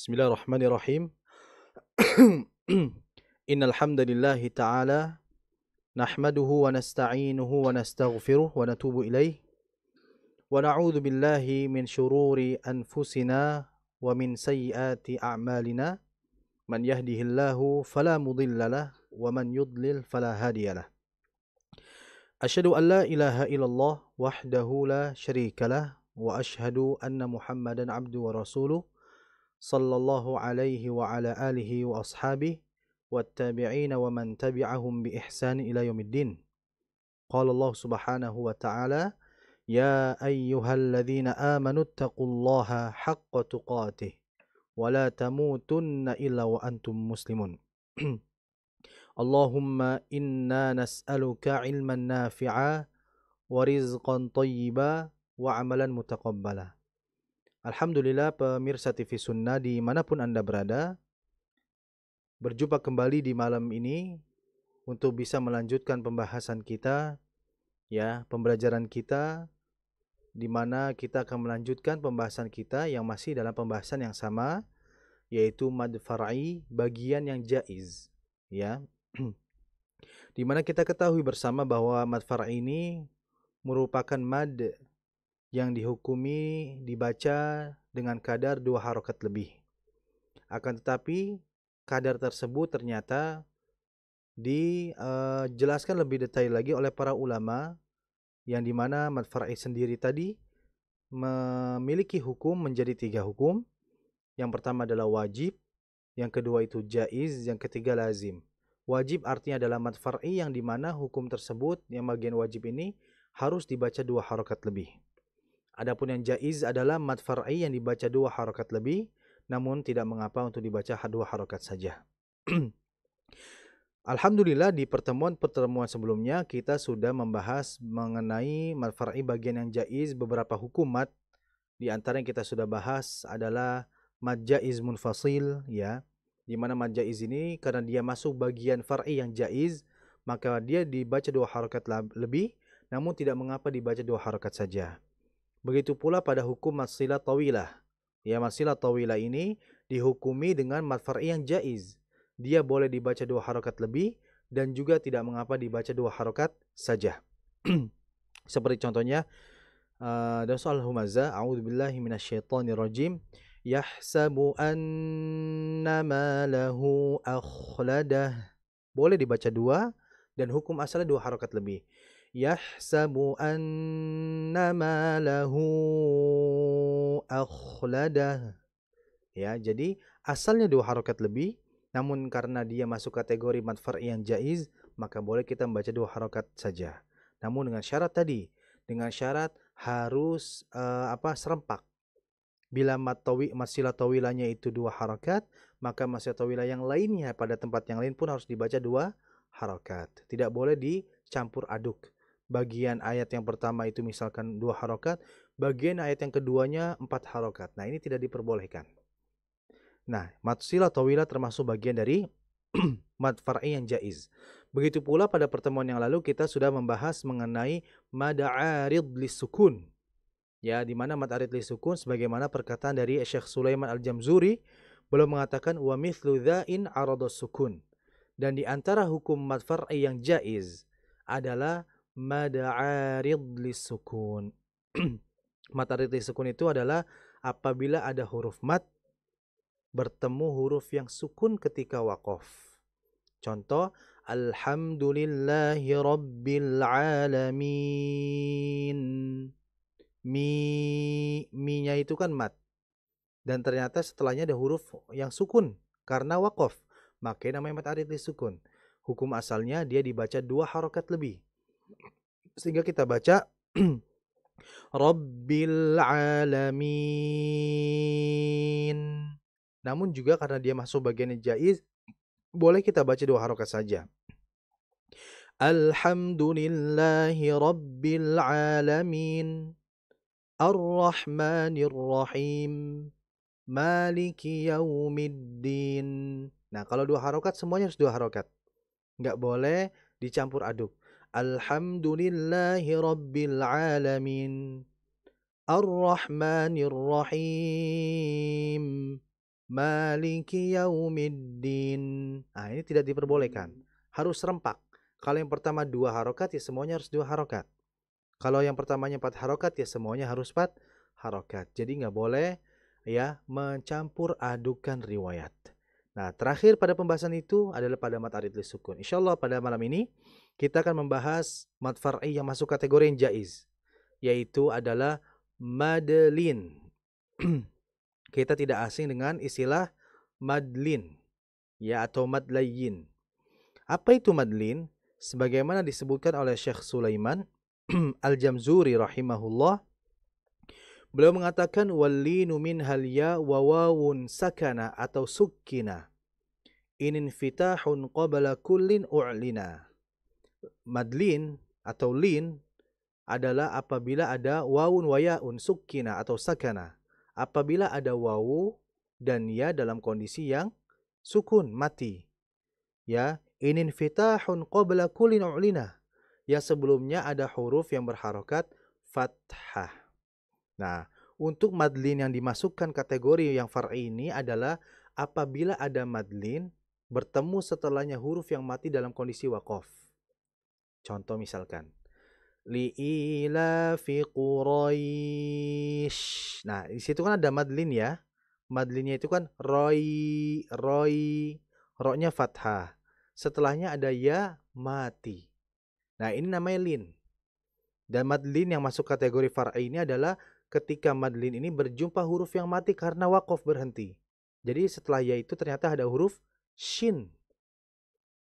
Bismillahirrahmanirrahim. Innal hamdalillahi ta'ala nahmaduhu wa nasta'inuhu wa nastaghfiruh wa natubu ilaih wa na'udzu billahi min syururi anfusina wa min sayyiati a'malina man yahdihillahu fala mudhillalah wa man yudlil fala hadiyalah. Asyhadu an la ilaha illallah wahdahu la syarikalah wa asyhadu anna Muhammadan abduhu wa rasuluh sallallahu alaihi wa ala alihi wa ashabihi wattabi'ina wa man tabi'ahum bi ihsan ila yaumiddin. Qala Allah Subhanahu wa ta'ala, ya ayyuhalladzina amanu taqullaha haqqa tuqatih wa la tamutunna illa wa antum muslimun. Allahumma inna nas'aluka ilman nafi'a wa rizqan thayyiba wa amalan mutaqabbala. Alhamdulillah pemirsa TV Sunnah dimanapun Anda berada, berjumpa kembali di malam ini untuk bisa melanjutkan pembahasan kita, pembelajaran kita, di mana kita akan melanjutkan pembahasan kita yang masih dalam pembahasan yang sama, yaitu mad far'i, bagian yang jaiz, ya. Di mana kita ketahui bersama bahwa mad far'i ini merupakan mad yang dihukumi dibaca dengan kadar 2 harokat lebih. Akan tetapi kadar tersebut ternyata dijelaskan lebih detail lagi oleh para ulama, yang dimana mad far'i sendiri tadi memiliki hukum menjadi 3 hukum. Yang pertama adalah wajib, yang kedua itu jaiz, yang ketiga lazim. Wajib artinya adalah mad far'i yang dimana hukum tersebut, yang bagian wajib ini harus dibaca 2 harokat lebih. Adapun yang jaiz adalah mad far'i yang dibaca 2 harokat lebih, namun tidak mengapa untuk dibaca 2 harokat saja. Alhamdulillah di pertemuan sebelumnya kita sudah membahas mengenai mad far'i bagian yang jaiz, beberapa hukum mad. Di antara yang kita sudah bahas adalah mad jaiz munfasil, ya. Di mana mad jaiz ini karena dia masuk bagian far'i yang jaiz, maka dia dibaca 2 harokat lebih, namun tidak mengapa dibaca 2 harokat saja. Begitu pula pada hukum mad silah tawilah. Ya, mad silah tawilah ini dihukumi dengan mad far'i yang jaiz. Dia boleh dibaca 2 harokat lebih dan juga tidak mengapa dibaca 2 harokat saja. Seperti contohnya dan soal humazah, a'udzubillahi minasyaitonirrajim, yahsabu annama lahu akhladah. Boleh dibaca 2 dan hukum asalnya 2 harokat lebih. Yahsabu annama lahu akhladah. Ya, jadi asalnya 2 harokat lebih, namun karena dia masuk kategori mad far'i yang jaiz, maka boleh kita membaca 2 harokat saja. Namun dengan syarat tadi, dengan syarat harus serempak. Bila mad silah tawilahnya itu 2 harokat, maka mad silah tawilah yang lainnya pada tempat yang lain pun harus dibaca 2 harokat. Tidak boleh dicampur aduk. Bagian ayat yang pertama itu misalkan 2 harokat, bagian ayat yang keduanya 4 harokat. Nah, ini tidak diperbolehkan. Nah, mad silah tawilah termasuk bagian dari mad far'i yang jaiz. Begitu pula pada pertemuan yang lalu kita sudah membahas mengenai mad arid lisukun. Ya, di mana mad arid lisukun sebagaimana perkataan dari Syekh Sulaiman Al-Jamzuri, beliau mengatakan wa mithlu dza'in aradas sukun. Dan di antara hukum mad far'i yang jaiz adalah mad arid lisukun. Mad arid lisukun itu adalah apabila ada huruf mad bertemu huruf yang sukun ketika waqaf. Contoh, alhamdulillahi rabbil alamin. Mi-nya itu kan mad. Dan ternyata setelahnya ada huruf yang sukun karena waqaf. Maka namanya mad arid lisukun. Hukum asalnya dia dibaca 2 harokat lebih. Sehingga kita baca Rabbil alamin. Namun juga karena dia masuk bagian jaiz, boleh kita baca 2 harokat saja. Alhamdulillahi rabbil alamin. Ar-Rahmanir Rahim. Maliki yaumiddin. Nah, kalau 2 harokat semuanya harus 2 harokat. Nggak boleh dicampur aduk. Alhamdulillahi rabbil alamin. Ar-Rahmanir Rahim. Maliki yaumiddin. Nah, ini tidak diperbolehkan. Harus serempak. Kalau yang pertama 2 harokat, ya semuanya harus 2 harokat. Kalau yang pertamanya 4 harokat, ya semuanya harus 4 harokat. Jadi nggak boleh ya mencampur adukan riwayat. Nah, terakhir pada pembahasan itu adalah pada mad arid lisukun. Insyaallah pada malam ini kita akan membahas mad far'i yang masuk kategori yang jaiz, yaitu adalah madlin. Kita tidak asing dengan istilah madlin ya atau madlayin. Apa itu madlin? Sebagaimana disebutkan oleh Syekh Sulaiman Al-Jamzuri rahimahullah, beliau mengatakan wallinu minhal ya wa wawun sakana atau sukkina inin fitahun qabla kullin u'lina. Madlin atau lin adalah apabila ada wawun wa yaun sukkina atau sakana. Apabila ada wawu dan ya dalam kondisi yang sukun, mati. Ya, inin fitahun qabla kullin u'lina. Ya sebelumnya ada huruf yang berharokat fathah. Nah, untuk madlin yang dimasukkan kategori yang far'i ini adalah apabila ada madlin bertemu setelahnya huruf yang mati dalam kondisi waqaf. Contoh misalkan li'ilafi Quraisy. Nah, di situ kan ada madlin ya. Madlinnya itu kan roi, ro-nya fathah. Setelahnya ada ya mati. Nah, ini namanya lin. Dan madlin yang masuk kategori far'i ini adalah ketika madlin ini berjumpa huruf yang mati karena waqaf berhenti. Jadi setelah ya itu ternyata ada huruf shin.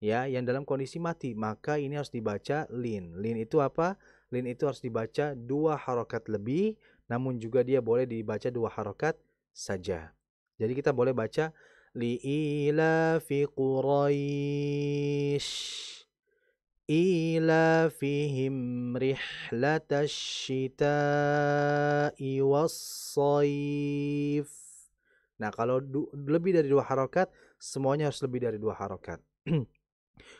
Ya, yang dalam kondisi mati, maka ini harus dibaca lin. Lin itu apa? Lin itu harus dibaca 2 harokat lebih, namun juga dia boleh dibaca 2 harokat saja. Jadi kita boleh baca li'ilafi Quraisy ilafihim rihlatash syita'i was-shaif. Nah, kalau lebih dari 2 harokat, semuanya harus lebih dari 2 harokat.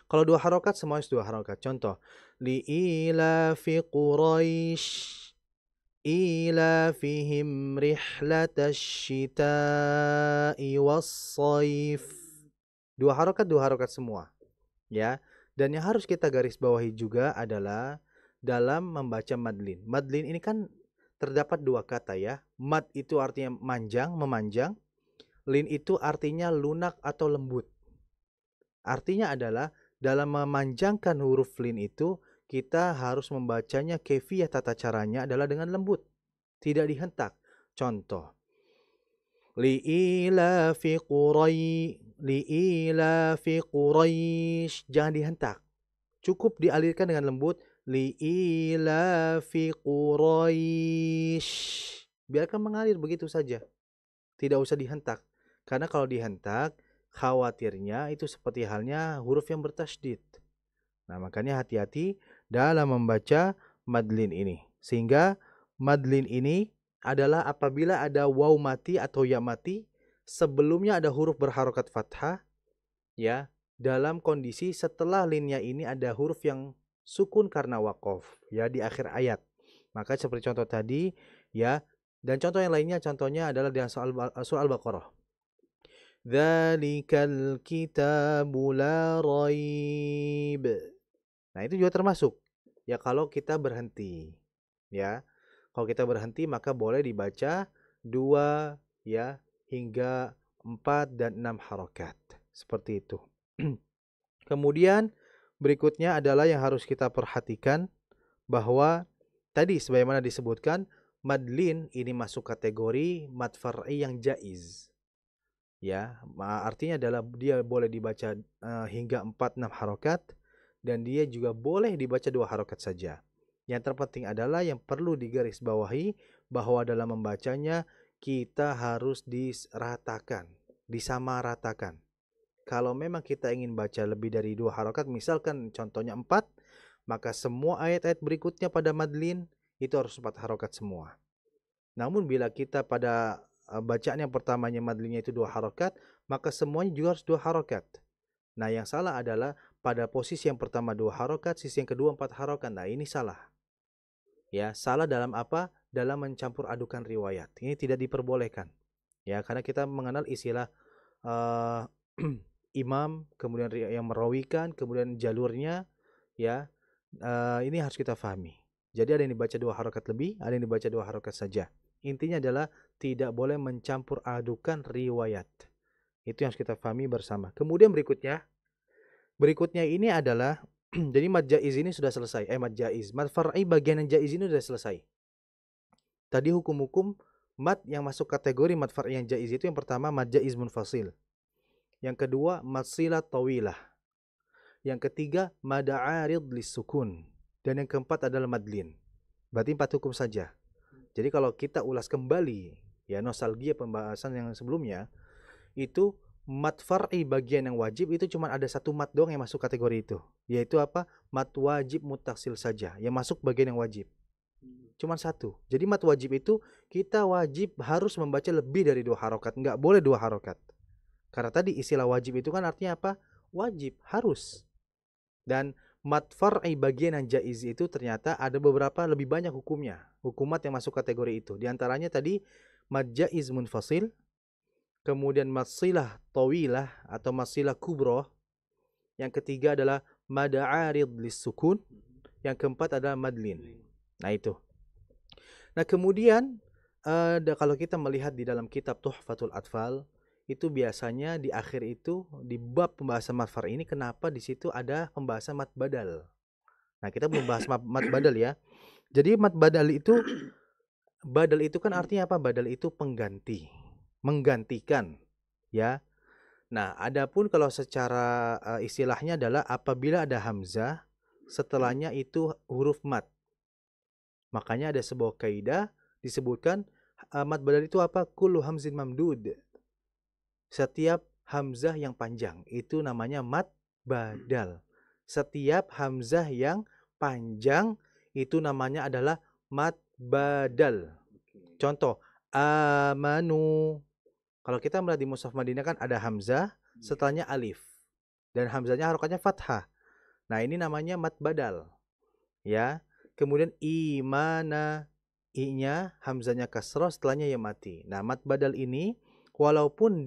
Kalau 2 harokat, semuanya harus 2 harokat. Contoh, li'ilafi Quraisy ilafihim rihlatash syita'i was-shaif. 2 harokat semua. Ya. Dan yang harus kita garis bawahi juga adalah dalam membaca madlin. Madlin ini kan terdapat 2 kata ya. Mad itu artinya manjang, memanjang. Lin itu artinya lunak atau lembut. Artinya adalah dalam memanjangkan huruf lin itu kita harus membacanya kaifiyah tata caranya adalah dengan lembut, tidak dihentak. Contoh, li'ilafi Quraisy, jangan dihentak. Cukup dialirkan dengan lembut, li'ilafi Quraisy. Biarkan mengalir begitu saja. Tidak usah dihentak. Karena kalau dihentak, khawatirnya itu seperti halnya huruf yang bertasydid. Nah, makanya hati-hati dalam membaca madlin ini. Sehingga madlin ini adalah apabila ada waw mati atau ya mati, sebelumnya ada huruf berharokat fathah, ya, dalam kondisi setelah linnya ini ada huruf yang sukun karena waqaf, ya, di akhir ayat. Maka seperti contoh tadi, ya, dan contoh yang lainnya, contohnya adalah di surah Al-Baqarah. Dzalikal kitabu la raib. Nah, itu juga termasuk. Ya, kalau kita berhenti. Ya, kalau kita berhenti maka boleh dibaca 2 ya hingga 4 dan 6 harokat. Seperti itu. Kemudian berikutnya adalah yang harus kita perhatikan bahwa tadi sebagaimana disebutkan madlin ini masuk kategori mad far'i yang jaiz. Ya, artinya adalah dia boleh dibaca hingga 4-6 harokat dan dia juga boleh dibaca 2 harokat saja. Yang terpenting adalah yang perlu digarisbawahi bahwa dalam membacanya kita harus diratakan, disamaratakan. Kalau memang kita ingin baca lebih dari 2 harokat, misalkan contohnya 4, maka semua ayat-ayat berikutnya pada madlin itu harus 4 harokat semua. Namun bila kita pada bacaan yang pertamanya madlinnya itu 2 harokat, maka semuanya juga harus 2 harokat. Nah, yang salah adalah pada posisi yang pertama 2 harokat, sisi yang kedua 4 harokat. Nah, ini salah. Ya, salah dalam apa? Dalam mencampur adukan riwayat. Ini tidak diperbolehkan. Ya, karena kita mengenal istilah eh, imam, kemudian yang merawikan, kemudian jalurnya, ya. Ini harus kita pahami. Jadi ada yang dibaca 2 harokat lebih, ada yang dibaca 2 harokat saja. Intinya adalah tidak boleh mencampur adukan riwayat. Itu yang harus kita pahami bersama. Kemudian berikutnya ini adalah jadi mad jaiz ini sudah selesai. Mad jaiz, mad far'i bagian yang jaiz ini sudah selesai. Tadi hukum-hukum mad yang masuk kategori mad far'i yang jaiz itu yang pertama mad jaiz munfasil. Yang kedua mad silah tawilah. Yang ketiga mad arid lisukun. Dan yang keempat adalah madlin. Berarti 4 hukum saja. Jadi kalau kita ulas kembali ya nostalgia pembahasan yang sebelumnya, itu mad far'i bagian yang wajib itu cuma ada 1 mad doang yang masuk kategori itu. Yaitu apa? Mad wajib mutasil saja yang masuk bagian yang wajib. Cuma 1. Jadi mad wajib itu kita wajib harus membaca lebih dari 2 harokat. Nggak boleh 2 harokat. Karena tadi istilah wajib itu kan artinya apa? Wajib, harus. Dan mad far'i bagian yang jaiz itu ternyata ada beberapa lebih banyak hukumnya. Hukumat yang masuk kategori itu. Di antaranya tadi mad jaiz munfasil, kemudian mad silah tawilah atau mad silah kubro. Yang ketiga adalah mad arid lissukun. Yang keempat adalah madlin. Nah itu. Nah kemudian kalau kita melihat di dalam kitab Tuhfatul Atfal, itu biasanya di akhir itu di bab pembahasan mad far'i ini kenapa di situ ada pembahasan mad badal. Nah, kita belum bahas mad badal ya. Jadi mad badal itu kan artinya apa? Badal itu pengganti, menggantikan, ya. Nah, adapun kalau secara istilahnya adalah apabila ada hamzah setelahnya itu huruf mad. Makanya ada sebuah kaidah disebutkan mad badal itu apa? Kullu hamzin mamdud. Setiap hamzah yang panjang itu namanya mad badal. Setiap hamzah yang panjang itu namanya adalah mad badal. Contoh, amanu. Kalau kita melihat di Mushaf Madinah kan ada hamzah, setelahnya alif. Dan hamzahnya harokatnya fathah. Nah, ini namanya mad badal. Ya. Kemudian imana, i-nya hamzahnya kasroh, setelahnya ya mati. Nah, mad badal ini walaupun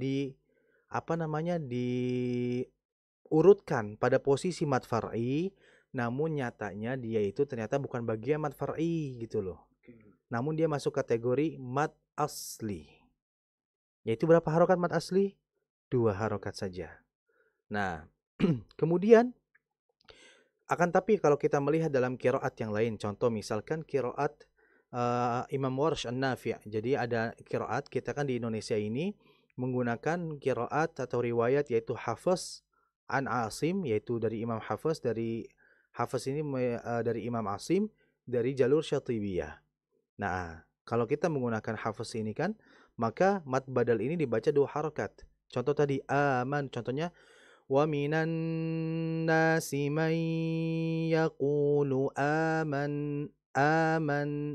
diurutkan pada posisi mad far'i, namun nyatanya dia itu ternyata bukan bagian mad far'i gitu loh. Namun dia masuk kategori mad asli. Yaitu berapa harokat mad asli? 2 harokat saja. Nah, kemudian akan tapi kalau kita melihat dalam qiraat yang lain, contoh misalkan qiraat Imam Warsh An-Nafi'. Jadi ada qiraat, kita kan di Indonesia ini menggunakan qiraat atau riwayat yaitu Hafs an Asim, yaitu dari Imam Hafs, dari Hafs ini dari Imam Asim dari jalur Syatibiyah. Nah, kalau kita menggunakan Hafs ini kan, maka mad badal ini dibaca 2 harokat. Contoh tadi aman, contohnya wa minan nasi man yaqulu aman.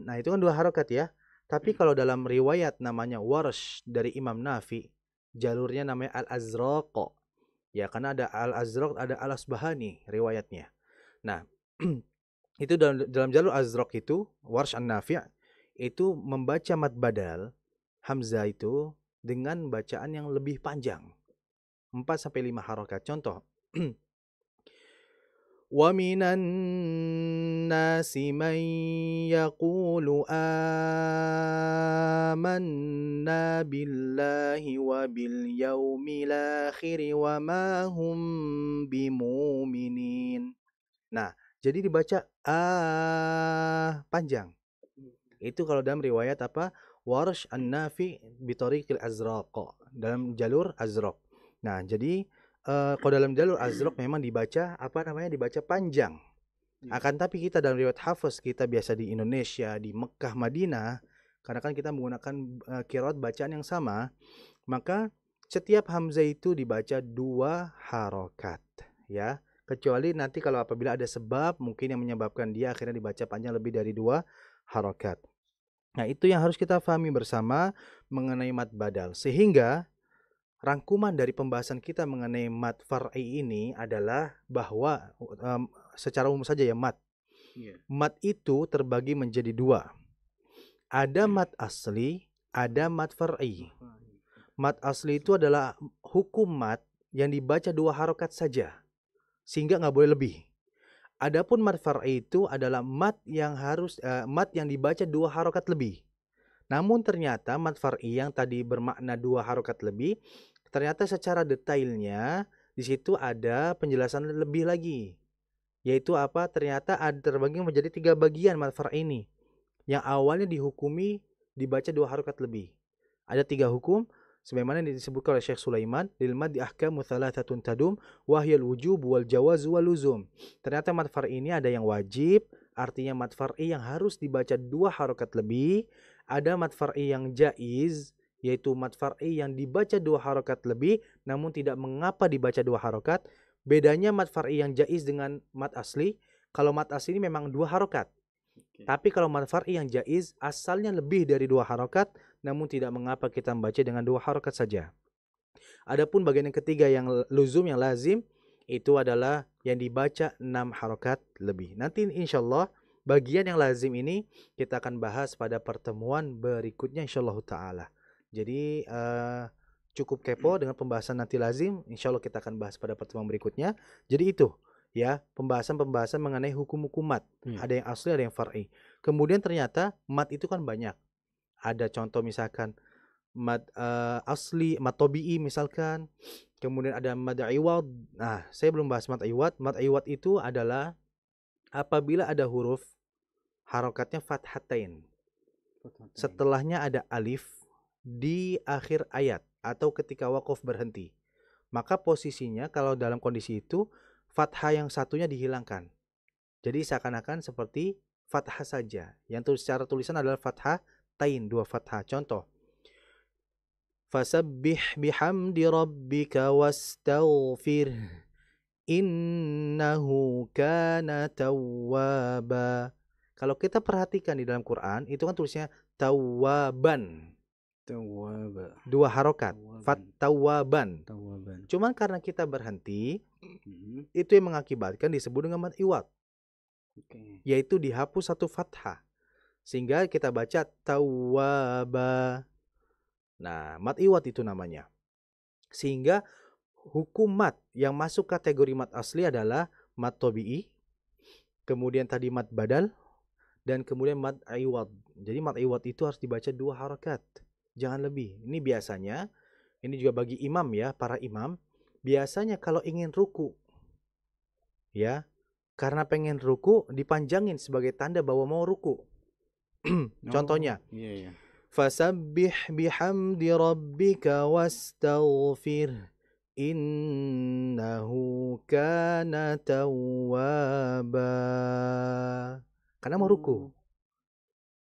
Nah, itu kan 2 harokat ya. Tapi kalau dalam riwayat namanya Warsh dari Imam Nafi, jalurnya namanya Al-Azraq. Ya, karena ada Al-Azraq, ada Al-Asbahani riwayatnya. Nah, itu dalam jalur Azraq itu, Warsh An-Nafi' itu membaca mad badal hamzah itu dengan bacaan yang lebih panjang. 4 sampai 5 harokat. Contoh, wa minan nasi man yaqulu amanna billahi wa bil yaumil akhir wa ma hum bimu'minin. Nah, jadi dibaca panjang. Itu kalau dalam riwayat apa? Warsh An-Nafi bi tariqil Azraq, dalam jalur Azraq. Nah, jadi kalau dalam jalur Azraq memang dibaca dibaca panjang. Akan tapi kita dalam riwayat Hafs kita biasa di Indonesia, di Mekah, Madinah, karena kan kita menggunakan qiraat bacaan yang sama, maka setiap hamzah itu dibaca 2 harokat, ya. Kecuali nanti kalau apabila ada sebab mungkin yang menyebabkan dia akhirnya dibaca panjang lebih dari 2 harokat. Nah, itu yang harus kita pahami bersama mengenai mad badal. Sehingga rangkuman dari pembahasan kita mengenai mad far'i ini adalah bahwa secara umum saja ya mad. Mad itu terbagi menjadi 2. Ada mad asli, ada mad far'i. Mat asli itu adalah hukum mat yang dibaca 2 harokat saja, sehingga nggak boleh lebih. Adapun mat far'i itu adalah mat yang mat yang dibaca 2 harokat lebih. Namun ternyata mat far'i yang tadi bermakna 2 harokat lebih, ternyata secara detailnya di situ ada penjelasan lebih lagi. Yaitu apa? Ternyata ada terbagi menjadi 3 bagian mat far'i ini. Yang awalnya dihukumi dibaca 2 harokat lebih. Ada 3 hukum sebagaimana disebutkan oleh Syekh Sulaiman, lil mad ahkamu thalathatun tadum wa hiyal wujub wal jawaz wal luzum. Ternyata mat far'i ini ada yang wajib, artinya mat far'i yang harus dibaca 2 harokat lebih, ada mat far'i yang jaiz, yaitu mat far'i yang dibaca 2 harokat lebih namun tidak mengapa dibaca 2 harokat. Bedanya mat far'i yang jaiz dengan mat asli, kalau mat asli ini memang 2 harokat. Tapi kalau mat far'i yang jaiz asalnya lebih dari 2 harokat, namun tidak mengapa kita membaca dengan 2 harokat saja. Adapun bagian yang ketiga yang luzum, yang lazim, itu adalah yang dibaca 6 harokat lebih. Nanti insyaallah bagian yang lazim ini kita akan bahas pada pertemuan berikutnya insyaallah ta'ala. Jadi cukup kepo dengan pembahasan nanti lazim, insyaallah kita akan bahas pada pertemuan berikutnya. Jadi itu ya, pembahasan-pembahasan mengenai hukum-hukum mat. Ada yang asli, ada yang far'i. Kemudian ternyata mat itu kan banyak. Ada contoh misalkan mad asli, mad tabi'i misalkan. Kemudian ada mad iwad. Nah, saya belum bahas mad iwad. Mad iwad itu adalah apabila ada huruf harokatnya fathatain. Setelahnya ada alif di akhir ayat atau ketika waqaf berhenti. Maka posisinya kalau dalam kondisi itu fathah yang satunya dihilangkan. Jadi seakan-akan seperti fathah saja. Yang secara tulisan adalah fathah tain, 2 fathah. Contoh. Fasabbih bihamdi rabbika wastaghfir innahu kana tawwaba. Kalau kita perhatikan di dalam Quran, itu kan tulisnya tawwaban. Tawwaba. 2 harokat. Tawwaban. Cuman karena kita berhenti, itu yang mengakibatkan disebut dengan mad iwad. Yaitu dihapus 1 fathah. Sehingga kita baca tawwaba. Nah, mad iwad itu namanya. Sehingga hukum mat yang masuk kategori mat asli adalah mat tabi'i, kemudian tadi mat badal, dan kemudian mat iwad. Jadi mat iwad itu harus dibaca 2 harokat. Jangan lebih. Ini biasanya, ini juga bagi imam ya, para imam, biasanya kalau ingin ruku, ya, karena pengen ruku dipanjangin sebagai tanda bahwa mau ruku. Contohnya, fasabbih bihamdi rabbika wastaghfir innahu kana tawwaba. Karena mau ruku.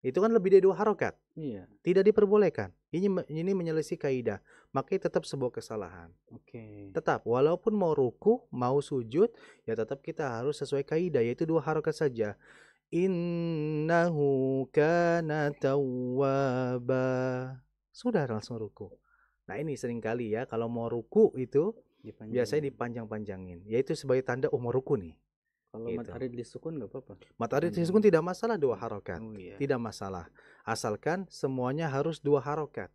Itu kan lebih dari 2 harokat. Iya. Tidak diperbolehkan. Ini menyelisih kaidah. Makanya tetap sebuah kesalahan. Tetap, walaupun mau ruku, mau sujud, ya tetap kita harus sesuai kaidah, yaitu 2 harokat saja. Innahu kana tawwaba. Sudah langsung ruku. Nah ini seringkali ya, kalau mau ruku itu biasanya dipanjang-panjangin. Yaitu sebagai tanda mau ruku nih. Kalau mat arid disukun nggak apa-apa? Mat arid disukun tidak masalah 2 harokat. Tidak masalah. Asalkan semuanya harus 2 harokat.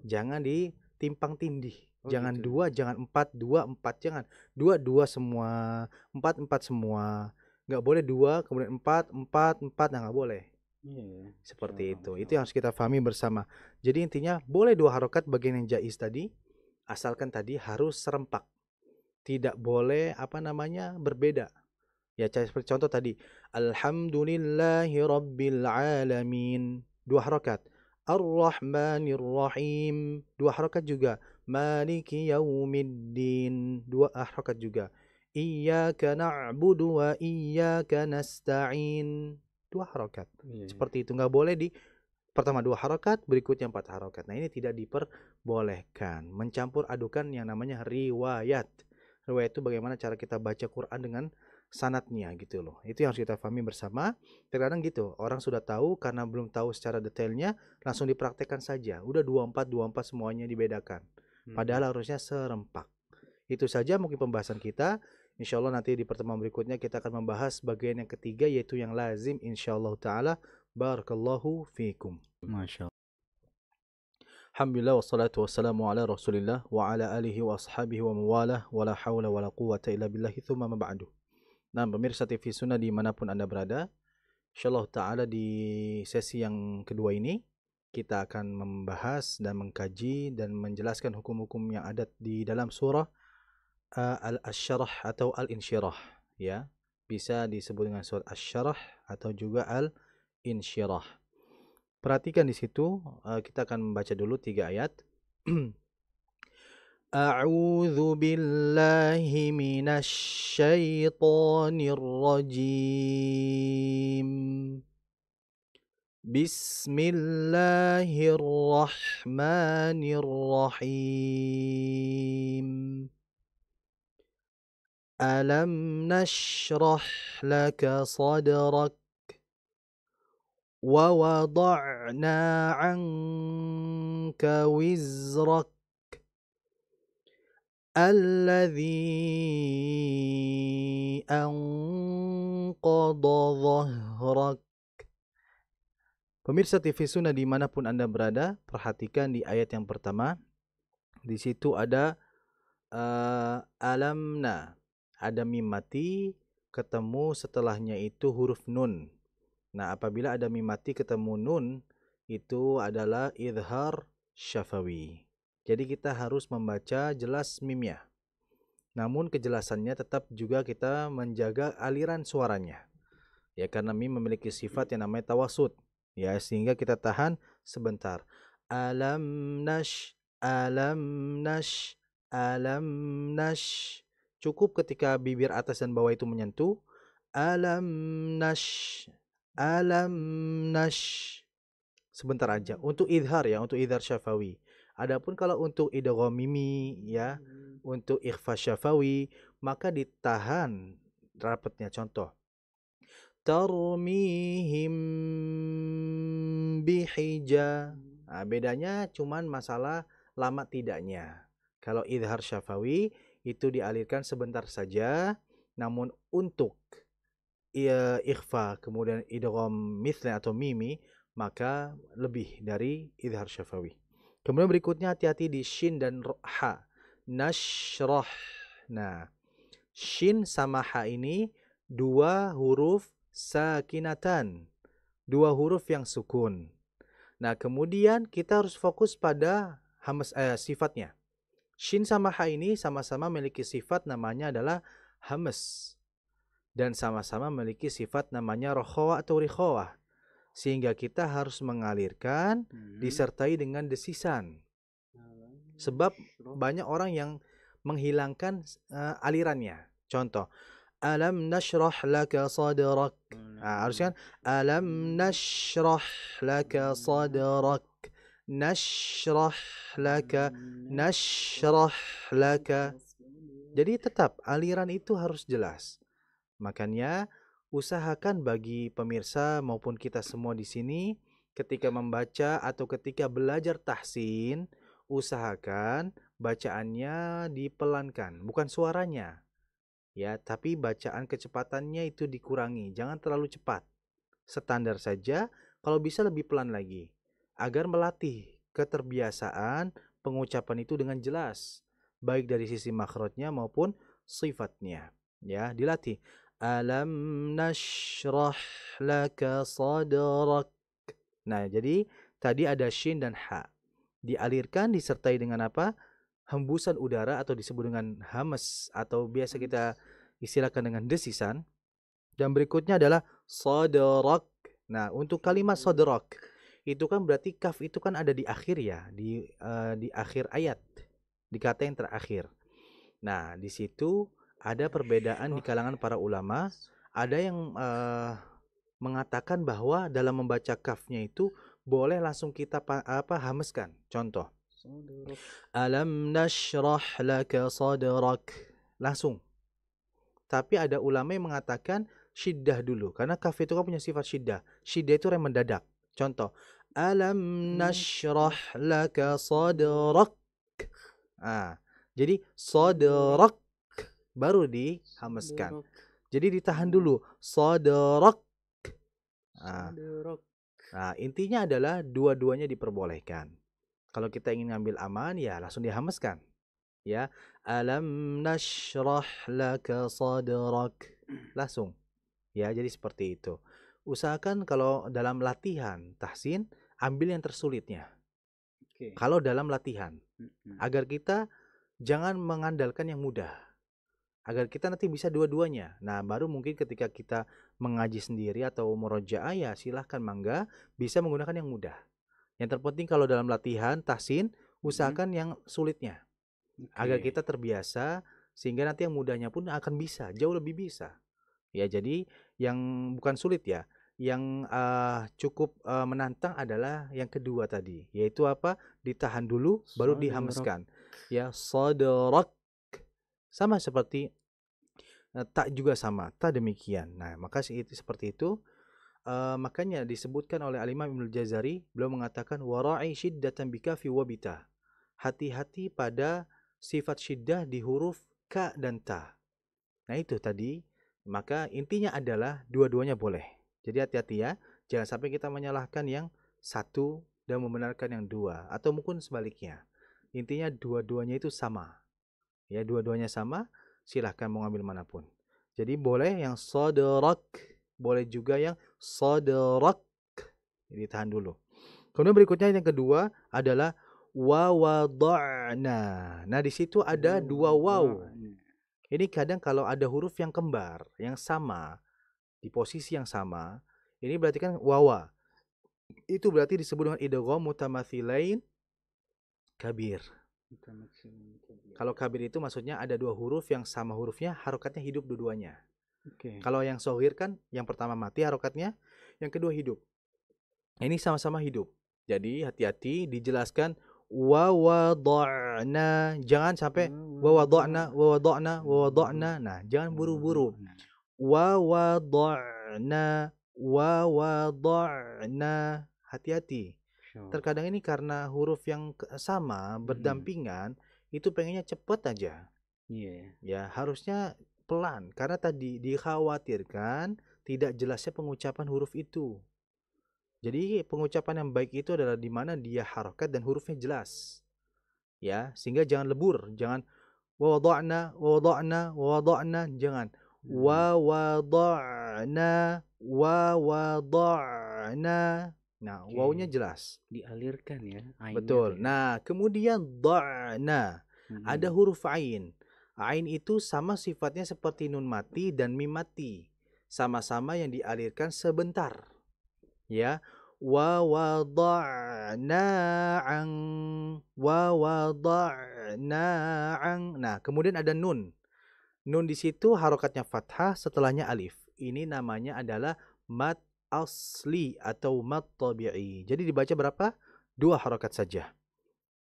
Jangan ditimpang tindih. Jangan gitu. 2, jangan 4, 2, 4. Jangan. 2, 2 semua. 4, 4 semua. Nggak boleh 2, kemudian 4, 4, 4. Nah, nggak boleh. Seperti itu. Itu yang harus kita pahami bersama. Jadi intinya boleh 2 harokat bagian yang jaiz tadi. Asalkan tadi harus serempak. Tidak boleh berbeda. Ya seperti contoh tadi, alhamdulillahi rabbil alamin, 2 harokat. Ar-Rahmanir Rahim, 2 harokat juga. Maliki yaumiddin, 2 harokat juga. Iyyaka na'budu wa iyyaka nasta'in, 2 harokat. Seperti itu, nggak boleh di pertama 2 harokat, berikutnya 4 harokat. Nah ini tidak diperbolehkan. Mencampur adukan yang namanya riwayat. Riwayat itu bagaimana cara kita baca Quran dengan sanatnya gitu loh. Itu yang harus kita pahami bersama. Terkadang gitu, orang sudah tahu karena belum tahu secara detailnya, langsung dipraktekkan saja. Udah 24 semuanya dibedakan. Padahal harusnya serempak. Itu saja mungkin pembahasan kita. Insyaallah nanti di pertemuan berikutnya kita akan membahas bagian yang ketiga, yaitu yang lazim insyaallah ta'ala. Barakallahu fiikum. Masya Allah. Alhamdulillah wassalatu wassalamu ala Rasulillah wa ala alihi wa ashabihi wa mawalah wa la hawla wa la quwwata illa billahi thumma ma ba'du. Nah, pemirsa TV Sunnah dimanapun Anda berada, insyaallah ta'ala di sesi yang kedua ini kita akan membahas dan mengkaji dan menjelaskan hukum-hukum yang ada di dalam surah Al-Syarah atau Al-Insyirah, ya. Bisa disebut dengan surat Asy-Syarah atau juga Al-Insyirah. Perhatikan di situ, kita akan membaca dulu 3 ayat. A'udzu billahi minasy syaithanir rajim. Bismillahirrahmanirrahim. Alam nashrah laka sadrak ووضعنا عنك وزرك الذي أنقض ظهرك. Pemirsa TV Sunnah dimanapun Anda berada, perhatikan di ayat yang pertama. Di situ ada alamna, ada mim mati, ketemu setelahnya itu huruf nun. Nah, apabila ada mim mati ketemu nun, itu adalah idhar syafawi. Jadi kita harus membaca jelas mimnya. Namun kejelasannya tetap juga kita menjaga aliran suaranya. Ya, karena mim memiliki sifat yang namanya tawasud. Ya, sehingga kita tahan sebentar. Alam nash, alam nash, alam nash. Cukup ketika bibir atas dan bawah itu menyentuh. Alam nash. Alam nash. Sebentar aja untuk idhar, ya, untuk idhar syafawi. Adapun kalau untuk idgham mimi, ya, untuk ikhfa syafawi, maka ditahan rapatnya. Contoh, tarmihim bihija. Nah, bedanya cuman masalah lama tidaknya. Kalau idhar syafawi itu dialirkan sebentar saja, namun untuk ikhfa kemudian idgham mithla atau mimi maka lebih dari idhar syafawi. Kemudian berikutnya hati-hati di shin dan ha. Nashrah. Nah, shin sama ha ini 2 huruf sakinatan, 2 huruf yang sukun. Nah, kemudian kita harus fokus pada sifatnya. Shin sama ha ini sama-sama memiliki sifat namanya adalah hamas. Dan sama-sama memiliki sifat namanya rokhawah atau rikhawah. Sehingga kita harus mengalirkan disertai dengan desisan. Sebab banyak orang yang menghilangkan alirannya. Contoh, alam nashrah laka sadrak. Harusnya alam nashrah laka sadrak. Nashrah laka, nashrah laka. Jadi tetap aliran itu harus jelas. Makanya usahakan bagi pemirsa maupun kita semua di sini ketika membaca atau ketika belajar tahsin, usahakan bacaannya dipelankan, bukan suaranya. Ya, tapi bacaan kecepatannya itu dikurangi, jangan terlalu cepat. Standar saja, kalau bisa lebih pelan lagi agar melatih keterbiasaan pengucapan itu dengan jelas, baik dari sisi makhrajnya maupun sifatnya. Ya, dilatih. Alam nashrah laka sadrak. Nah, jadi tadi ada shin dan ha. Dialirkan disertai dengan apa? Hembusan udara atau disebut dengan hamas atau biasa kita istilahkan dengan desisan. Dan berikutnya adalah sadrak. Nah, untuk kalimat sadrak itu kan berarti kaf itu kan ada di akhir, ya, di akhir ayat, di kata yang terakhir. Nah, di situ ada perbedaan di kalangan para ulama. Ada yang mengatakan bahwa dalam membaca kafnya itu boleh langsung kita hameskan. Contoh, alam nashrah laka sadrak, langsung. Tapi ada ulama yang mengatakan syiddah dulu, karena kaf itu kan punya sifat syiddah. Syiddah itu rem mendadak. Contoh, alam nashrah laka sadrak. Jadi sadrak baru dihameskan. Jadi ditahan dulu. Sadrak. Nah, intinya adalah dua-duanya diperbolehkan. Kalau kita ingin ngambil aman, ya langsung dihameskan. Ya, alam nashrah laka sadrak. Langsung. Ya, jadi seperti itu. Usahakan kalau dalam latihan tahsin, ambil yang tersulitnya. Kalau dalam latihan, agar kita jangan mengandalkan yang mudah. Agar kita nanti bisa dua-duanya. Nah, baru mungkin ketika kita mengaji sendiri atau murojaah, ya silahkan mangga bisa menggunakan yang mudah. Yang terpenting kalau dalam latihan tahsin, usahakan yang sulitnya. Agar kita terbiasa, sehingga nanti yang mudahnya pun akan bisa, jauh lebih bisa. Ya, jadi yang bukan sulit ya, yang cukup menantang adalah yang kedua tadi, yaitu apa? Ditahan dulu, baru dihameskan. Ya, sadrak. Sama seperti tak juga sama, tak demikian. Nah, maka seperti itu. Makanya disebutkan oleh Al-Imam Ibnul Jazari, beliau mengatakan wara'i syiddatan bikafi wabita. Hati-hati pada sifat syiddah di huruf ka dan ta. Nah, itu tadi. Maka intinya adalah dua-duanya boleh. Jadi hati-hati ya, jangan sampai kita menyalahkan yang satu dan membenarkan yang dua, atau mungkin sebaliknya. Intinya dua-duanya itu sama. Ya, dua-duanya sama, silahkan mau ngambil manapun. Jadi boleh yang sadrak, boleh juga yang sadrak. Ditahan dulu. Kemudian berikutnya yang kedua adalah wa wada'na. Nah, di situ ada dua waw. Ini kadang kalau ada huruf yang kembar, yang sama, di posisi yang sama, ini berarti kan wawa. Itu berarti disebut dengan idgham mutamathilain kabir. Kalau kabir itu maksudnya ada dua huruf yang sama hurufnya, harokatnya hidup dua-duanya. Kalau yang soghir kan, yang pertama mati harokatnya, yang kedua hidup. Ini sama-sama hidup. Jadi hati-hati dijelaskan wa wada'na, jangan sampai wa wada'na, wa wada'na, wa wada'na. Nah, jangan buru-buru. Wa wada'na, wa wada'na. Hati-hati. Terkadang ini karena huruf yang sama, berdampingan, itu pengennya cepet aja. Ya, harusnya pelan. Karena tadi dikhawatirkan tidak jelasnya pengucapan huruf itu. Jadi pengucapan yang baik itu adalah di mana dia harokat dan hurufnya jelas. Ya, sehingga jangan lebur, jangan wa wada'na, wa wada'na, wa wada'na, jangan wa wada'na, wa wada'na. Nah, wawunya jelas. Dialirkan ya. Betul. Nah, kemudian da'na. Ada huruf ain. Ain itu sama sifatnya seperti nun mati dan mim mati. Sama-sama yang dialirkan sebentar. Ya, wa wada'na ang, wa wada'na ang. Nah, kemudian ada nun. Nun di situ harokatnya fathah, setelahnya alif. Ini namanya adalah mad asli atau mad tabi'i. Jadi dibaca berapa? 2 harokat saja.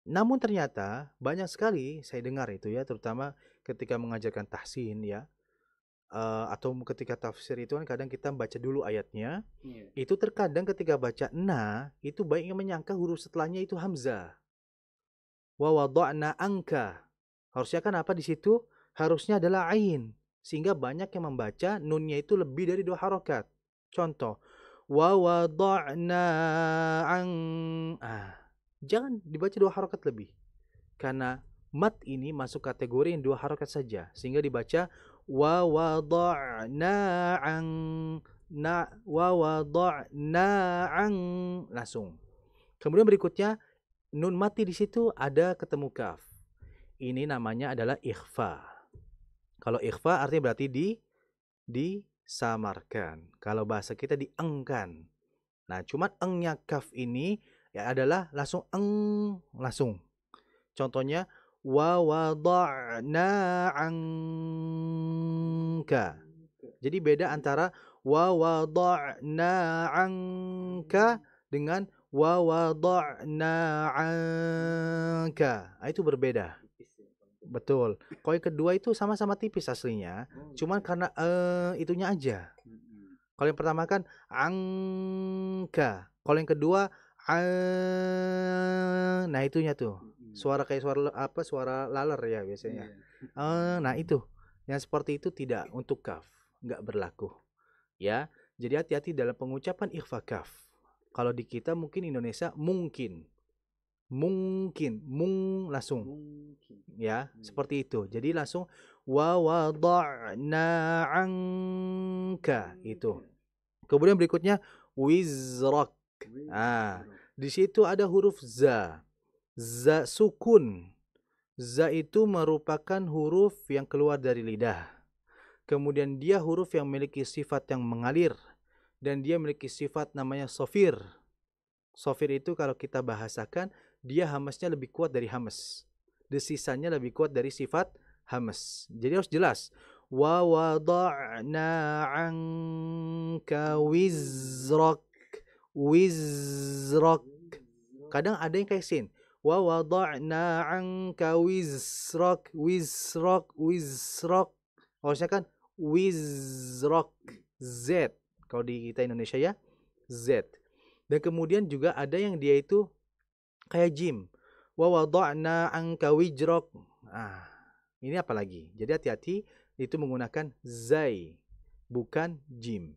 Namun ternyata banyak sekali saya dengar itu ya, terutama ketika mengajarkan tahsin ya. Atau ketika tafsir itu kan kadang kita baca dulu ayatnya. Itu terkadang ketika baca na, itu baiknya menyangka huruf setelahnya itu hamzah. Wa wada'na angka. Harusnya kan apa di situ? Harusnya adalah ain. Sehingga banyak yang membaca nunnya itu lebih dari 2 harokat. Contoh, wa wada'na ang. Jangan dibaca 2 harokat lebih. Karena mat ini masuk kategori yang 2 harokat saja. Sehingga dibaca wa wada'na ang, na wa wada'na ang, langsung. Kemudian berikutnya nun mati di situ ada ketemu kaf. Ini namanya adalah ikhfa. Kalau ikhfa artinya berarti disamarkan. Kalau bahasa kita diengkan. Nah, cuman engnya kaf ini ya adalah langsung langsung. Contohnya wa wada'na anka. Jadi beda antara wa wada'na anka dengan wa wada'na anka. Itu berbeda. Betul. Kalau yang kedua itu sama-sama tipis aslinya, cuman karena itunya aja. Kalau yang pertama kan angka. Kalau yang kedua nah itunya tuh. Suara kayak suara laler ya biasanya. Nah itu. Yang seperti itu tidak untuk kaf, enggak berlaku. Ya. Jadi hati-hati dalam pengucapan ikhfa kaf. Kalau di kita mungkin Indonesia mungkin. Mungkin, langsung. Mungkin. Ya, seperti itu. Jadi langsung wa wada'na anka itu. Kemudian berikutnya wizrak. Ah, di situ ada huruf za. Za sukun. Za itu merupakan huruf yang keluar dari lidah. Kemudian dia huruf yang memiliki sifat yang mengalir. Dan dia memiliki sifat namanya sofir. Sofir itu kalau kita bahasakan, dia hamasnya lebih kuat dari hamas. Desisannya lebih kuat dari sifat hamas. Jadi harus jelas. Wa wada'na anka wizrak. Wizrak. Kadang ada yang kayak sin. Wa wada'na anka wizrak. Wizrak. Wizrak. Harusnya kan wizrak. Z. Kalau di kita Indonesia ya. Z. Dan kemudian juga ada yang dia itu kayak jim. Wa wada'na anka wijrak. Ini apa lagi? Jadi hati-hati itu menggunakan zai, bukan jim.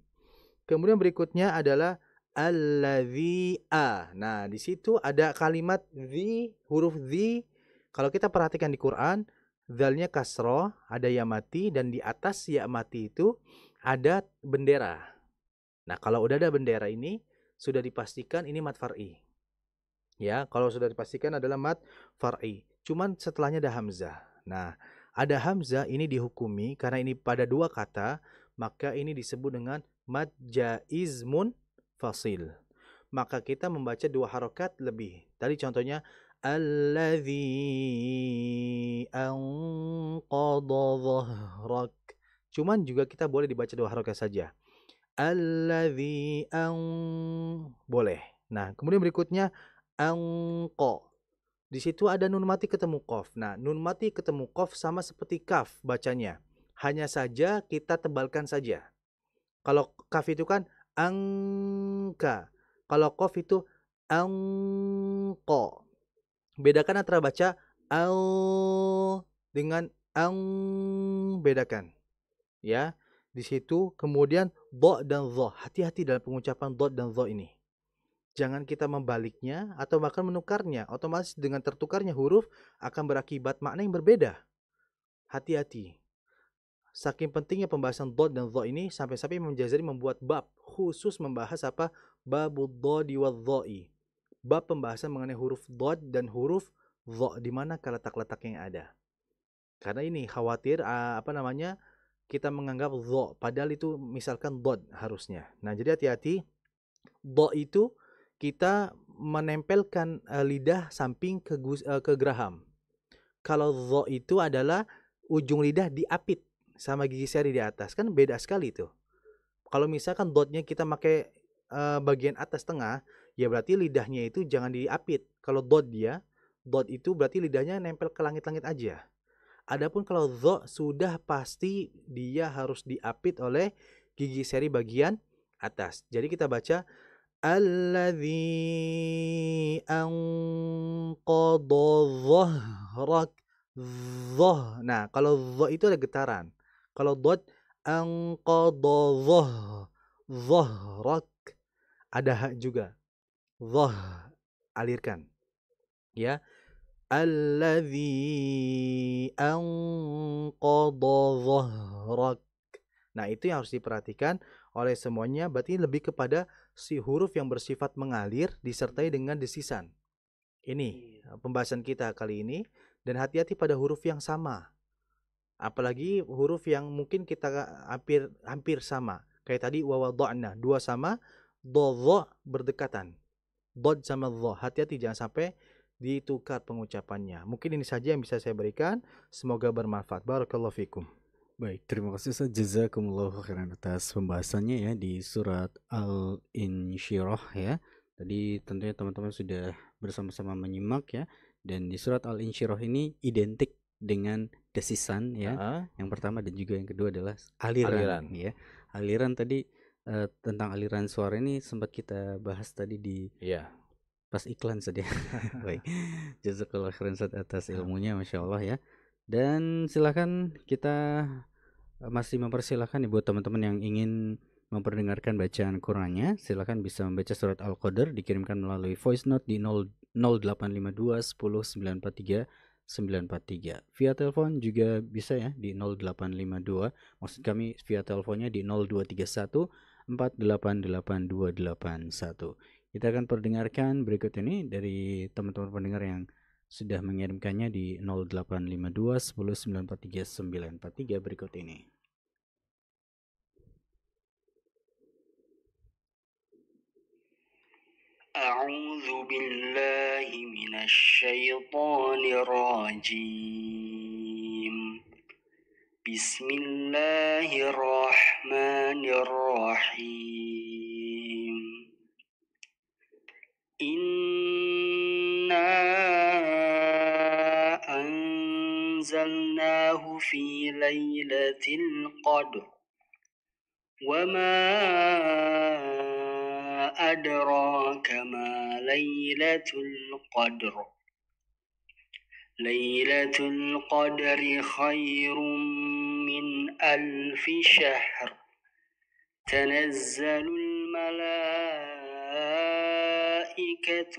Kemudian berikutnya adalah alladzi a. Nah, di situ ada kalimat dzi, huruf dzi. Kalau kita perhatikan di Quran, dzalnya kasroh, ada ya mati, dan di atas ya mati itu ada bendera. Nah, kalau udah ada bendera ini, sudah dipastikan ini mat far'i. Ya, kalau sudah dipastikan adalah mat far'i. Cuman setelahnya ada hamzah. Nah, ada hamzah ini dihukumi karena ini pada dua kata, maka ini disebut dengan mad jaiz munfasil. Maka kita membaca dua harokat lebih. Tadi contohnya alladzi anqadha dhahrak. Cuman juga kita boleh dibaca dua harokat saja. Alladzi boleh. Nah, kemudian berikutnya angko. Di situ ada nun mati ketemu qaf. Nah, nun mati ketemu qaf sama seperti kaf bacanya. Hanya saja kita tebalkan saja. Kalau kaf itu kan angka. Kalau qaf itu angko. Bedakan antara baca al dengan ang, bedakan. Ya. Di situ kemudian dha dan dha. Hati-hati dalam pengucapan dha dan dha ini. Jangan kita membaliknya atau bahkan menukarnya. Otomatis dengan tertukarnya huruf akan berakibat makna yang berbeda. Hati-hati. Saking pentingnya pembahasan dha dan dha ini sampai-sampai Imam Jazari membuat bab khusus membahas apa? Babud dhadi wadh-dha'i. Bab pembahasan mengenai huruf dha dan huruf dha, di mana letak-letak yang ada. Karena ini khawatir kita menganggap dha padahal itu misalkan dha harusnya. Nah, jadi hati-hati. Dha itu kita menempelkan lidah samping ke geraham. Kalau dha itu adalah ujung lidah diapit sama gigi seri di atas. Kan beda sekali itu. Kalau misalkan dotnya kita pakai bagian atas tengah, ya berarti lidahnya itu jangan diapit. Kalau dot itu berarti lidahnya nempel ke langit-langit aja. Adapun kalau dha sudah pasti dia harus diapit oleh gigi seri bagian atas. Jadi kita baca alladzi anqadha dhahrak. Nah, kalau dha itu ada getaran. Kalau dot anqadha dhahrak ada hak juga. Dhah alirkan. Ya. Alladzi anqadha dhahrak. Nah, itu yang harus diperhatikan oleh semuanya. Berarti lebih kepada si huruf yang bersifat mengalir disertai dengan desisan. Ini pembahasan kita kali ini. Dan hati-hati pada huruf yang sama. Apalagi huruf yang mungkin kita hampir sama. Kayak tadi wa wada'na, dua sama, dha berdekatan. Dod sama dha. Hati-hati jangan sampai ditukar pengucapannya. Mungkin ini saja yang bisa saya berikan. Semoga bermanfaat. Barakallahu fikum. Baik, terima kasih Ustaz. Jazakumullahu khairan atas pembahasannya ya di surat Al-Insyirah ya. Tadi tentunya teman-teman sudah bersama-sama menyimak ya. Dan di surat Al-Insyirah ini identik dengan desisan ya. Yang pertama dan juga yang kedua adalah aliran. Ya. Aliran tadi tentang aliran suara ini sempat kita bahas tadi di pas iklan saja. Baik. Jazakallahu khairan atas ilmunya, Masya Allah ya. Dan silakan kita masih mempersilahkan nih buat teman-teman yang ingin memperdengarkan bacaan Qurannya, silakan bisa membaca surat Al-Qadr, dikirimkan melalui voice note di 0852 10 943 943. Via telepon juga bisa ya di 0852. Maksud kami via teleponnya di 0231 4882281. Kita akan perdengarkan berikut ini dari teman-teman pendengar yang sudah mengirimkannya di 0852 10 943 943 berikut ini. أعوذ بالله من الشيطان الرجيم بسم الله الرحمن الرحيم إنا أنزلناه في ليلة القدر وما أدراك ما ليلة القدر ليلة القدر خير من ألف شهر تنزل الملائكة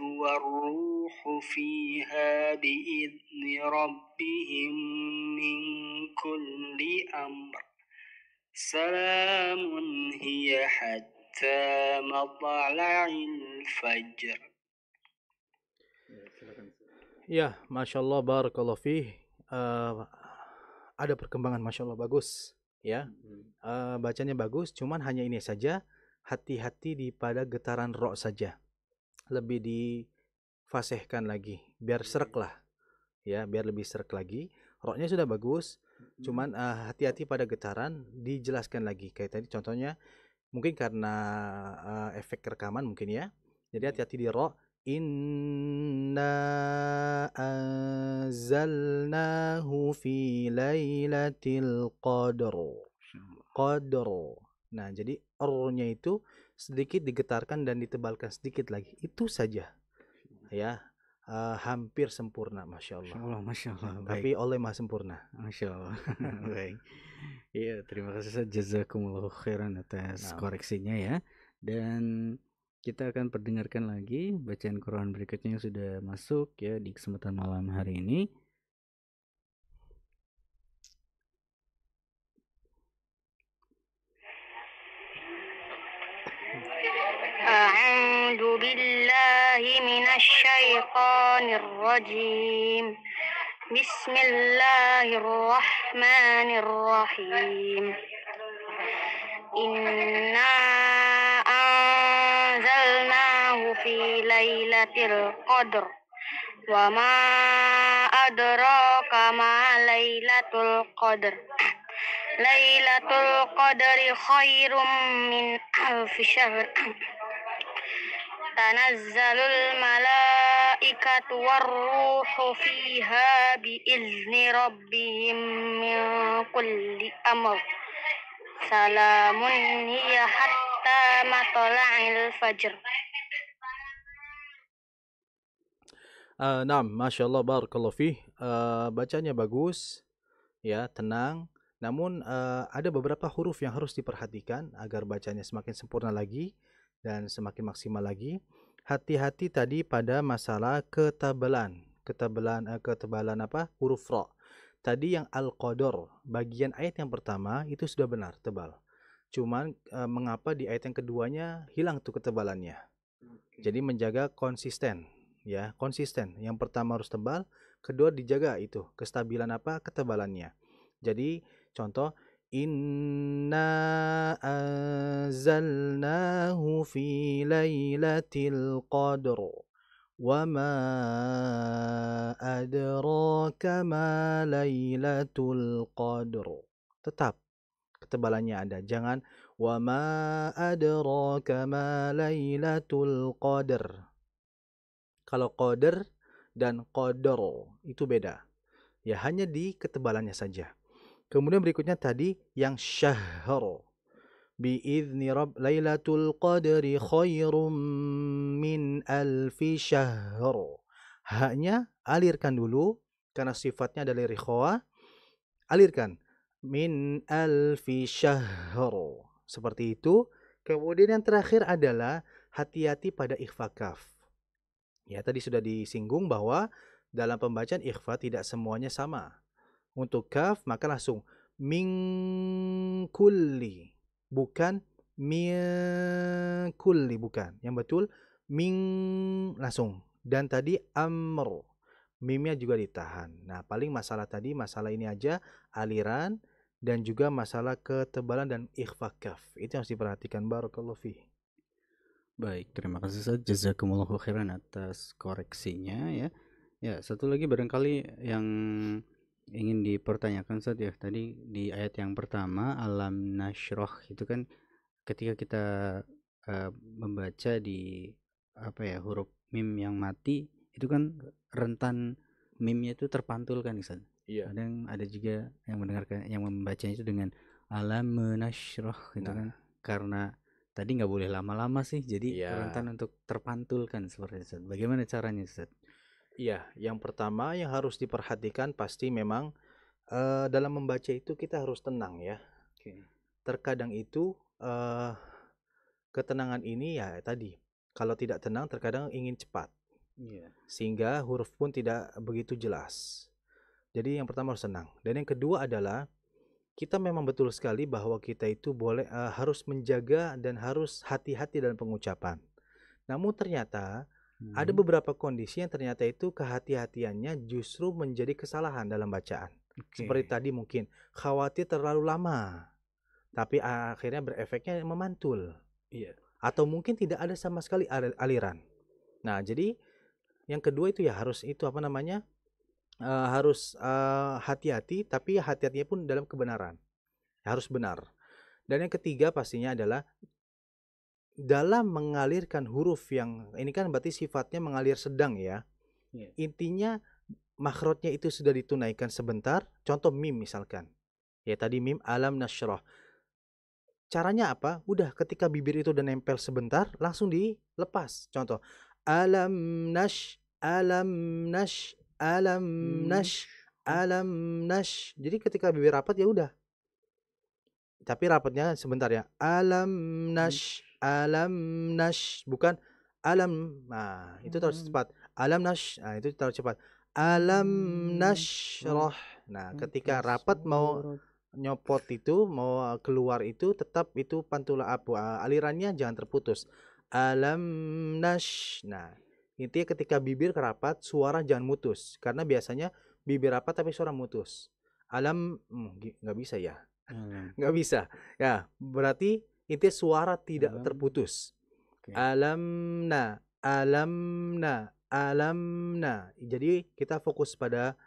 والروح فيها بإذن ربهم من كل أمر سلام هي حتى مطلع الفجر. Ya, Masya Allah, Barakallah fih. Ada perkembangan, Masya Allah, bagus. Ya, bacanya bagus, cuman hanya ini saja, hati-hati di pada getaran ro saja. Lebih difasihkan lagi, biar serak lah. Ya, biar lebih serak lagi. Roknya sudah bagus, cuman hati-hati pada getaran, dijelaskan lagi. Kayak tadi contohnya, mungkin karena efek rekaman mungkin ya. Jadi hati-hati di ro. Inna anzalnahu fi lailatul qadr. Qadr. Nah, jadi R-nya itu sedikit digetarkan dan ditebalkan sedikit lagi. Itu saja. Ya, hampir sempurna, Masya Allah. Masya Allah. Tapi oleh Maha sempurna. Masya Allah. Baik. Iya, terima kasih, jazakumullah khairan atas koreksinya ya. Dan kita akan perdengarkan lagi bacaan Quran berikutnya yang sudah masuk ya di kesempatan malam hari ini. أعوذ بالله من الشيطان الرجيم بسم الله الرحمن الرحيم إنا أنزلناه في ليلة القدر وما أدراك ما ليلة القدر ليلة القدر خير من ألف شهر تنزل الملائكة والروح فيها بإذن ربهم من كل أمر سلام هي حتى مطلع الفجر. Naam, Masya Allah, Barakallah fih. Bacanya bagus, ya, tenang. Namun ada beberapa huruf yang harus diperhatikan agar bacanya semakin sempurna lagi dan semakin maksimal lagi. Hati-hati tadi pada masalah ketebalan apa? Huruf ra. Tadi yang Al-Qadr, bagian ayat yang pertama itu sudah benar, tebal. Cuman mengapa di ayat yang keduanya hilang tuh ketebalannya? Jadi menjaga konsisten, ya, konsisten. Yang pertama harus tebal, kedua dijaga itu kestabilan apa? Ketebalannya. Jadi contoh, inna anzalnahu fi lailatul qadr wa ma adraka ma lailatul qadr. Tetap ketebalannya ada. Jangan wa ma adraka ma lailatul qadr. Kalau qadr dan qadar itu beda. Ya, hanya di ketebalannya saja. Kemudian berikutnya tadi yang syahr. Bi'izni rabb lailatul qadri khairum min alfi syahr. Haknya alirkan dulu karena sifatnya adalah rikhwa. Alirkan min alfi syahr. Seperti itu. Kemudian yang terakhir adalah hati-hati pada ikhfa kaf. Ya, tadi sudah disinggung bahwa dalam pembacaan ikhfa tidak semuanya sama. Untuk kaf maka langsung min kulli, bukan min kulli, bukan. Yang betul min langsung. Dan tadi amr, mimnya juga ditahan. Nah, paling masalah tadi, masalah ini aja, aliran dan juga masalah ketebalan dan ikhfa kaf. Itu yang harus diperhatikan. Barakallahu fi. Baik, terima kasih Ustaz. Jazakumullahu khairan atas koreksinya ya. Ya, satu lagi barangkali yang ingin dipertanyakan Ustaz ya. Tadi di ayat yang pertama alam nasyrah itu kan ketika kita membaca di huruf mim yang mati itu kan rentan mimnya itu terpantul kan Ustaz. Iya. Kadang ada juga yang mendengarkan yang membacanya itu dengan alam nasyrah gitu kan. Karena tadi nggak boleh lama-lama sih, jadi rentan untuk terpantul kan seperti itu. Bagaimana caranya Ustaz? Iya, yang pertama yang harus diperhatikan pasti memang dalam membaca itu kita harus tenang ya. Terkadang itu ketenangan ini ya tadi, kalau tidak tenang terkadang ingin cepat. Sehingga huruf pun tidak begitu jelas. Jadi yang pertama harus tenang. Dan yang kedua adalah kita memang betul sekali bahwa kita itu harus menjaga dan harus hati-hati dalam pengucapan. Namun ternyata ada beberapa kondisi yang ternyata itu kehati-hatiannya justru menjadi kesalahan dalam bacaan. Seperti tadi mungkin khawatir terlalu lama, tapi akhirnya berefeknya memantul. Atau mungkin tidak ada sama sekali aliran. Nah, jadi yang kedua itu ya harus harus hati-hati, tapi hati-hatinya pun dalam kebenaran. Harus benar. Dan yang ketiga pastinya adalah dalam mengalirkan huruf yang ini kan berarti sifatnya mengalir sedang ya. Intinya makhrajnya itu sudah ditunaikan sebentar. Contoh mim misalkan. Ya tadi mim alam nasyrah. Caranya apa? Udah ketika bibir itu udah nempel sebentar langsung dilepas. Contoh alam nash, alam nash, alam nash, alam nash. Jadi ketika bibir rapat ya udah. Tapi rapatnya sebentar ya. Alam nash, bukan alam. Nah, itu terus cepat. Alam nash, nah itu terlalu cepat. Alam nashrah. Nah, ketika rapat mau nyopot itu, mau keluar itu tetap itu pantula alirannya jangan terputus. Alam nash. Nah, intinya ketika bibir kerapat suara jangan mutus karena biasanya bibir rapat tapi suara mutus. Alam nggak bisa ya. Nggak bisa ya, berarti intinya suara tidak terputus. Alamna, alamna, alamna. Jadi kita fokus pada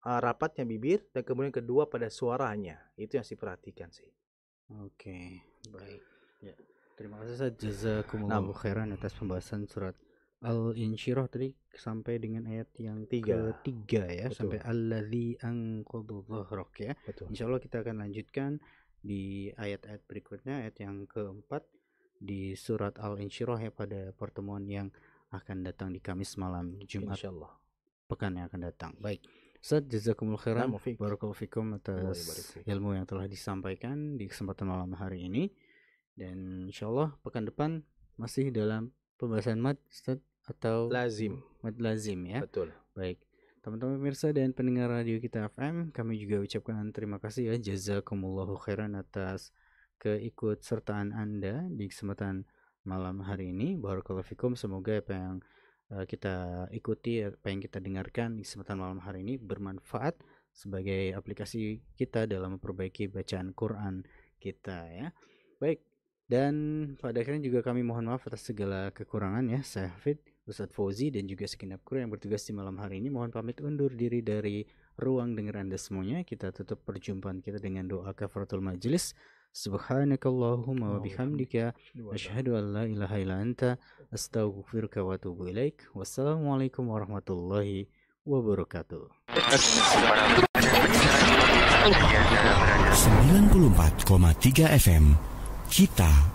rapatnya bibir dan kemudian kedua pada suaranya. Itu yang diperhatikan sih. Oke, baik ya. Terima kasih jazakumullahu khairan atas pembahasan surat Al-Insyirah tadi sampai dengan ayat yang ketiga ya. Betul. Sampai alladzi anqadha dhahrak ya. Insyaallah kita akan lanjutkan di ayat-ayat berikutnya, ayat yang keempat di surat Al-Insyirah ya pada pertemuan yang akan datang di Kamis malam Jumat insyaallah pekan yang akan datang. Baik. Ustaz jazakumullahu khairan. Barakallahu fikum atas ilmu yang telah disampaikan di kesempatan malam hari ini. Dan insyaallah pekan depan masih dalam pembahasan mad Ustaz atau mad lazim ya. Betul. Baik. Teman-teman pemirsa dan pendengar radio kita FM, kami juga ucapkan terima kasih ya jazakumullahu khairan atas keikutsertaan Anda di kesempatan malam hari ini. Barakallahu fikum, semoga apa yang kita ikuti, apa yang kita dengarkan di kesempatan malam hari ini bermanfaat sebagai aplikasi kita dalam memperbaiki bacaan Quran kita ya. Baik. Dan pada akhirnya juga kami mohon maaf atas segala kekurangan ya. Saya Hafid, Ustadz Fauzi dan juga segenap kru yang bertugas di malam hari ini mohon pamit undur diri dari ruang dengar Anda semuanya. Kita tutup perjumpaan kita dengan doa kafaratul majelis. Subhanakallahumma wa bihamdika asyhadu an la ilaha illa anta astaghfiruka wa atubu ilaik. Wassalamualaikum warahmatullahi wabarakatuh. 94,3 FM kita